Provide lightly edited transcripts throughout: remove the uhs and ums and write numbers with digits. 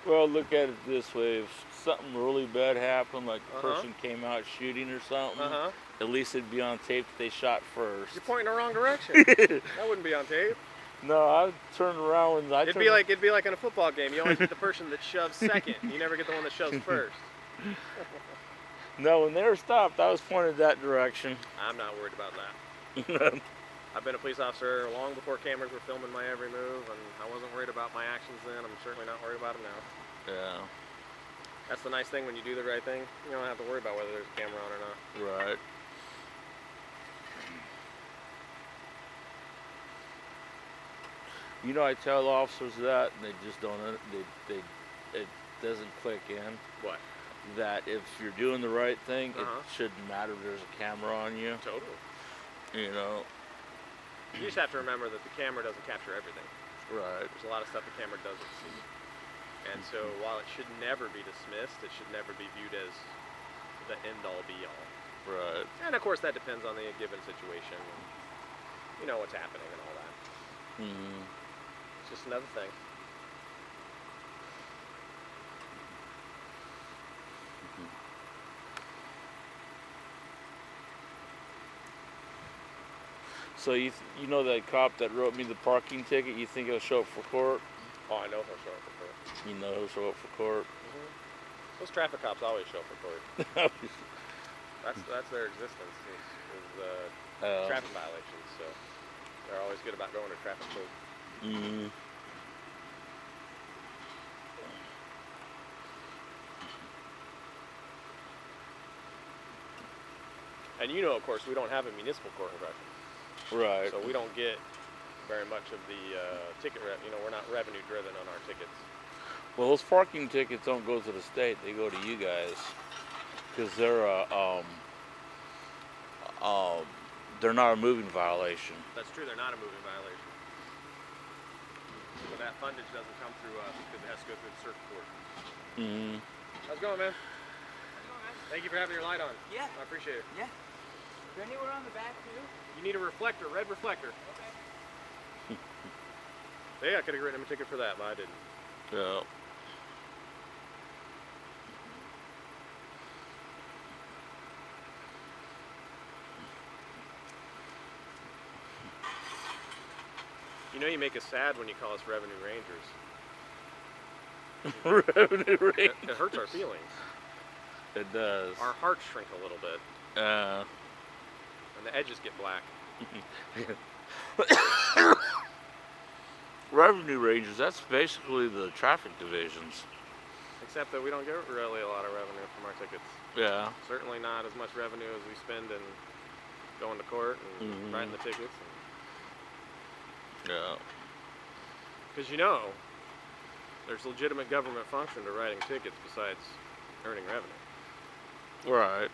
Well, look at it this way: if something really bad happened, like a Uh-huh. person came out shooting or something, Uh-huh. at least it'd be on tape that they shot first. You're pointing the wrong direction. That wouldn't be on tape. No, I turn around and I It'd turn. be like in a football game. You always get the person that shoves second. You never get the one that shoves first. No, when they were stopped, I was pointed that direction. I'm not worried about that. I've been a police officer long before cameras were filming my every move, and I wasn't worried about my actions then. I'm certainly not worried about them now. Yeah. That's the nice thing when you do the right thing. You don't have to worry about whether there's a camera on or not. Right. You know, I tell officers that, and they just don't. It doesn't click in. What? That if you're doing the right thing, Uh-huh. it shouldn't matter if there's a camera on you. Totally. You know. You just have to remember that the camera doesn't capture everything. Right. There's a lot of stuff the camera doesn't see. And so while it should never be dismissed, it should never be viewed as the end-all be-all. Right. And of course that depends on the given situation and you know what's happening and all that. Mm-hmm. It's just another thing. So you know that cop that wrote me the parking ticket? You think he'll show up for court? Oh, I know he'll show up for court. You know he'll show up for court. Mm-hmm. Those traffic cops always show up for court. That's their existence is traffic violations. So they're always good about going to traffic court. Mm-hmm. And you know, of course, we don't have a municipal court in Gresham. Right. So we don't get very much of the ticket you know, we're not revenue driven on our tickets. Well, those parking tickets don't go to the state; they go to you guys, because they're not a moving violation. That's true; they're not a moving violation. But that fundage doesn't come through us because it has to go through the circuit court. Mm-hmm. How's it going, man? How's it going, man? Thank you for having your light on. Yeah. I appreciate it. Yeah. Is there anywhere on the back too? You need a reflector, red reflector. Okay. Yeah, I could have written him a ticket for that, but I didn't. Yeah. You know you make us sad when you call us Revenue Rangers. Revenue Rangers. It hurts our feelings. It does. Our hearts shrink a little bit. And the edges get black. Revenue Rangers, that's basically the traffic divisions. Except that we don't get really a lot of revenue from our tickets. Yeah. Certainly not as much revenue as we spend in going to court and writing the tickets. Yeah. Because you know, there's legitimate government function to writing tickets besides earning revenue. Right.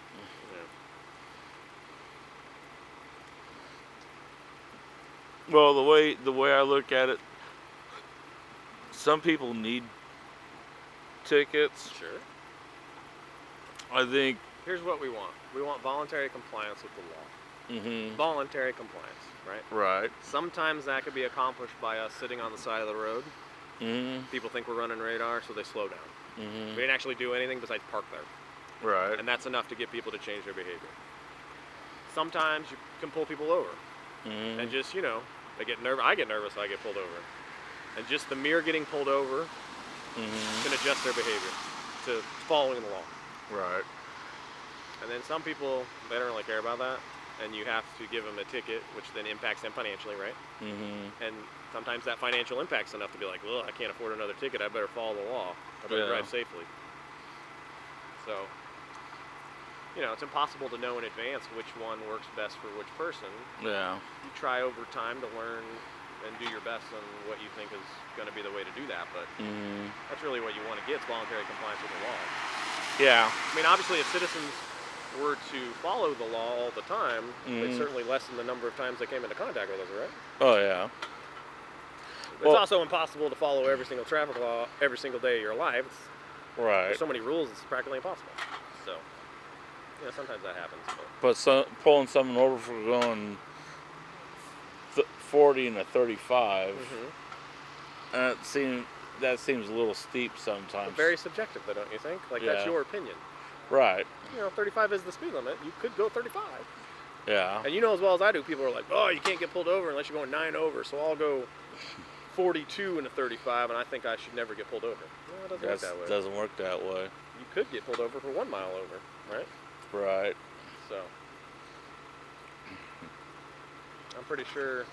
Yeah. Well, the way I look at it, some people need tickets. Sure. I think. Here's what we want. We want voluntary compliance with the law. Mm-hmm. Voluntary compliance, right? Right. Sometimes that could be accomplished by us sitting on the side of the road. Mm-hmm. People think we're running radar, so they slow down. Mm-hmm. We didn't actually do anything besides park there. Right. And that's enough to get people to change their behavior. Sometimes you can pull people over. Mm-hmm. And just, you know, they get nervous. I get nervous, I get pulled over. And just the mere getting pulled over can adjust their behavior to following the law. Right. And then some people, they don't really care about that. And you have to give them a ticket, which then impacts them financially, right? Mm-hmm. And sometimes that financial impact's enough to be like, well, I can't afford another ticket. I better follow the law. I better drive safely. So, you know, it's impossible to know in advance which one works best for which person. Yeah. You try over time to learn and do your best on what you think is going to be the way to do that. But that's really what you want to get, is voluntary compliance with the law. Yeah. I mean, obviously, if citizens were to follow the law all the time, they'd certainly lessen the number of times they came into contact with us, right? Oh, yeah. It's also impossible to follow every single traffic law every single day of your life. Right. There's so many rules, it's practically impossible. So, yeah, sometimes that happens. But pulling someone over for going 40 and a 35, and that seems a little steep sometimes. But very subjective, though, don't you think? Like, that's Yeah. your opinion. Right. 35 is the speed limit. You could go 35. Yeah. And you know as well as I do, people are like, oh, you can't get pulled over unless you're going 9 over, so I'll go 42 in a 35, and I think I should never get pulled over. No, it doesn't work that way. Doesn't work that way. You could get pulled over for 1 mile over, right? Right. So, I'm pretty sure,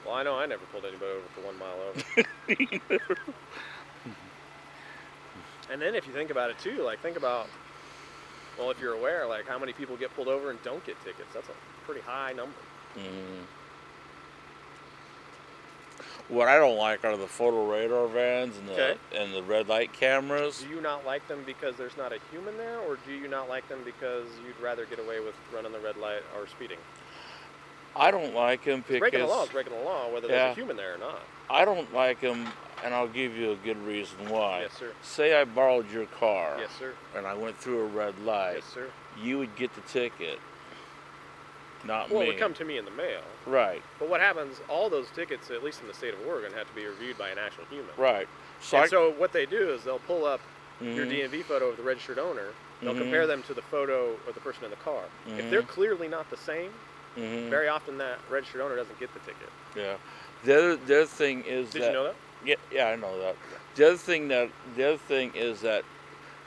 well, I know I never pulled anybody over for 1 mile over. And then if you think about it too, like think about, well, if you're aware, like how many people get pulled over and don't get tickets. That's a pretty high number. Mm. What I don't like are the photo radar vans and the red light cameras. Do you not like them because there's not a human there, or do you not like them because you'd rather get away with running the red light or speeding? I don't like them because breaking the law is breaking the law, whether there's a human there or not. I don't like them, and I'll give you a good reason why. Yes, sir. Say I borrowed your car. Yes, sir. And I went through a red light. Yes, sir. You would get the ticket, not Well, me. it would come to me in the mail. Right. But what happens, all those tickets, at least in the state of Oregon, have to be reviewed by an actual human. Right. So what they do is they'll pull up your DMV photo of the registered owner. They'll compare them to the photo of the person in the car. If they're clearly not the same, very often that registered owner doesn't get the ticket. Yeah. The other thing is Did you know that? Yeah, I know that. The other thing is that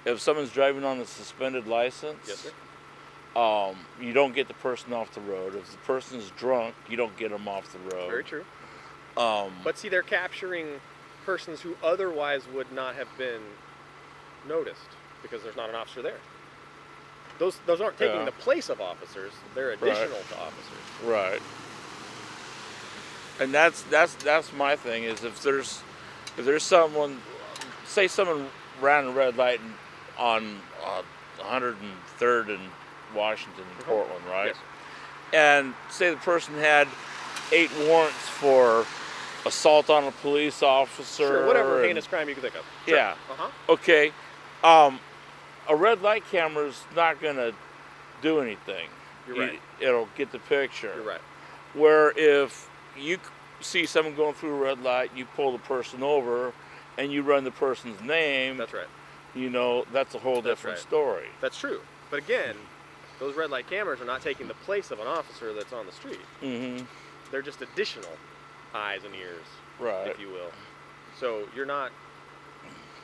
if someone's driving on a suspended license, yes, sir. You don't get the person off the road. If the person's drunk, you don't get them off the road. Very true. But see, they're capturing persons who otherwise would not have been noticed because there's not an officer there. Those aren't taking the place of officers. They're additional to officers. Right. And that's my thing is if there's someone, say someone ran a red light on 103rd and Washington and Portland, right? Yes. And say the person had 8 warrants for assault on a police officer. Sure, whatever heinous crime you can think of. Sure. Yeah. Uh-huh. Okay. A red light camera's not gonna do anything. You're right. It'll get the picture. You're right. Where if you see someone going through a red light, you pull the person over, and you run the person's name. That's right. You know, that's a whole different story. That's true. But again, those red light cameras are not taking the place of an officer that's on the street. Mm-hmm. They're just additional eyes and ears, right, if you will. So you're not.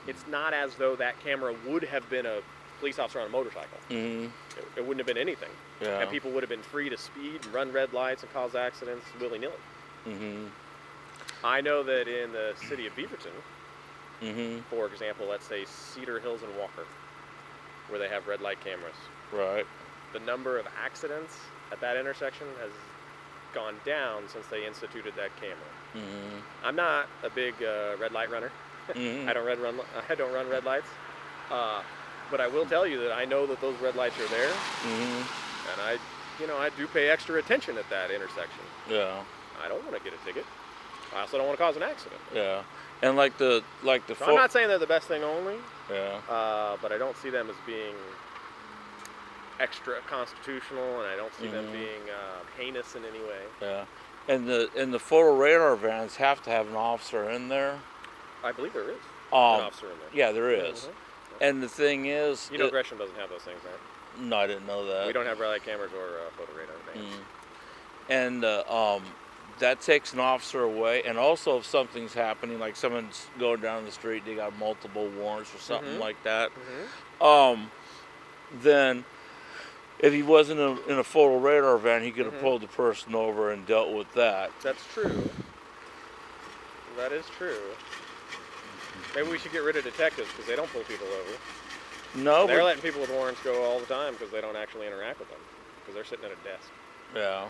It's not as though that camera would have been a police officer on a motorcycle. Mm-hmm. It wouldn't have been anything. Yeah. And people would have been free to speed and run red lights and cause accidents willy-nilly. Mm-hmm. I know that in the city of Beaverton, for example, let's say Cedar Hills and Walker, where they have red light cameras. Right. The number of accidents at that intersection has gone down since they instituted that camera. Mm-hmm. I'm not a big red light runner. I don't run red lights. But I will tell you that I know that those red lights are there, and I do pay extra attention at that intersection. Yeah. I don't want to get a ticket. I also don't want to cause an accident. Yeah. And like the so I'm not saying they're the best thing only. Yeah. But I don't see them as being extra constitutional, and I don't see them being heinous in any way. Yeah. And the photo radar vans have to have an officer in there. I believe there is an officer in there. Yeah, there is. And the thing is, Gresham doesn't have those things, right? No, I didn't know that. We don't have red light cameras or photo radar vans. And that takes an officer away. And also, if something's happening, like someone's going down the street, they got multiple warrants or something like that. Then, if he wasn't in a photo radar van, he could have pulled the person over and dealt with that. That's true. That is true. Maybe we should get rid of detectives because they don't pull people over. No, they're letting people with warrants go all the time because they don't actually interact with them because they're sitting at a desk. Yeah.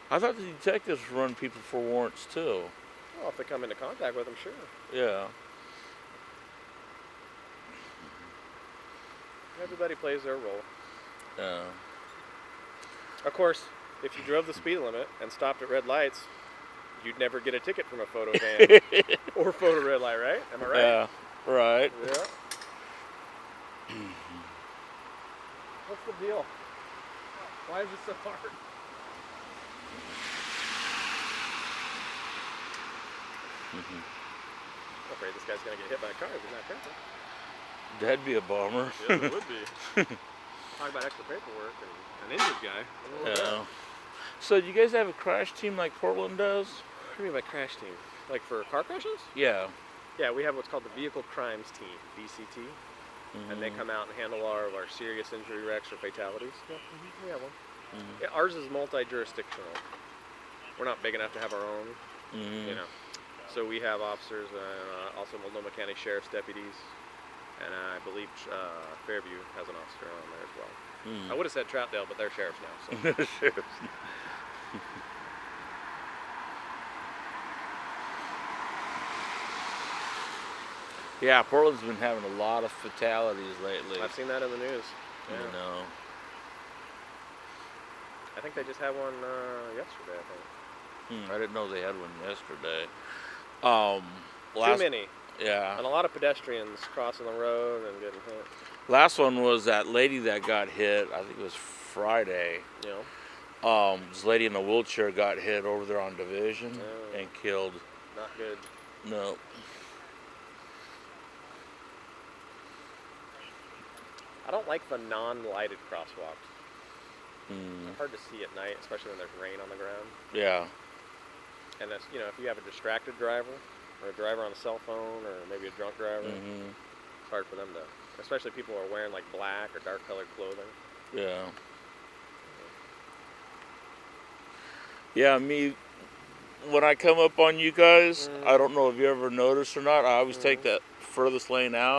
I thought the detectives run people for warrants too. Well, if they come into contact with them, sure. Yeah. Everybody plays their role. Yeah. Of course, if you drove the speed limit and stopped at red lights, you'd never get a ticket from a photo van or photo red light, right? Am I right? Yeah, right. Yeah. What's the deal? Why is this so hard? Mhm. I'm afraid this guy's gonna get hit by a car if he's not careful. That'd be a bummer. Yeah, it would be. Talk about extra paperwork and an injured guy. Yeah. So do you guys have a crash team like Portland does? What do you mean by crash team? Like for car crashes? Yeah. Yeah, we have what's called the Vehicle Crimes Team, VCT, and they Mhm. come out and handle all of our serious injury wrecks or fatalities. Yeah, we have one. Mhm. Yeah, ours is multi-jurisdictional. We're not big enough to have our own, Mhm. you know. So we have officers, also Multnomah County Sheriff's deputies, and I believe Fairview has an officer on there as well. I would have said Troutdale, but they're sheriffs now. So. Sure. Yeah, Portland's been having a lot of fatalities lately. I've seen that in the news. You Yeah. know. I think they just had one yesterday, I think. I didn't know they had one yesterday. Too many. Yeah. And a lot of pedestrians crossing the road and getting hit. Last one was that lady that got hit. I think it was Friday. You know? This lady in a wheelchair got hit over there on Division and killed. Not good. No. I don't like the non-lighted crosswalks. Mm. It's hard to see at night, especially when there's rain on the ground. Yeah. And that's, you know, if you have a distracted driver or a driver on a cell phone or maybe a drunk driver, it's hard for them to, especially people who are wearing like black or dark colored clothing. Yeah. Yeah, me, when I come up on you guys, I don't know if you ever noticed or not, I always take that furthest lane out.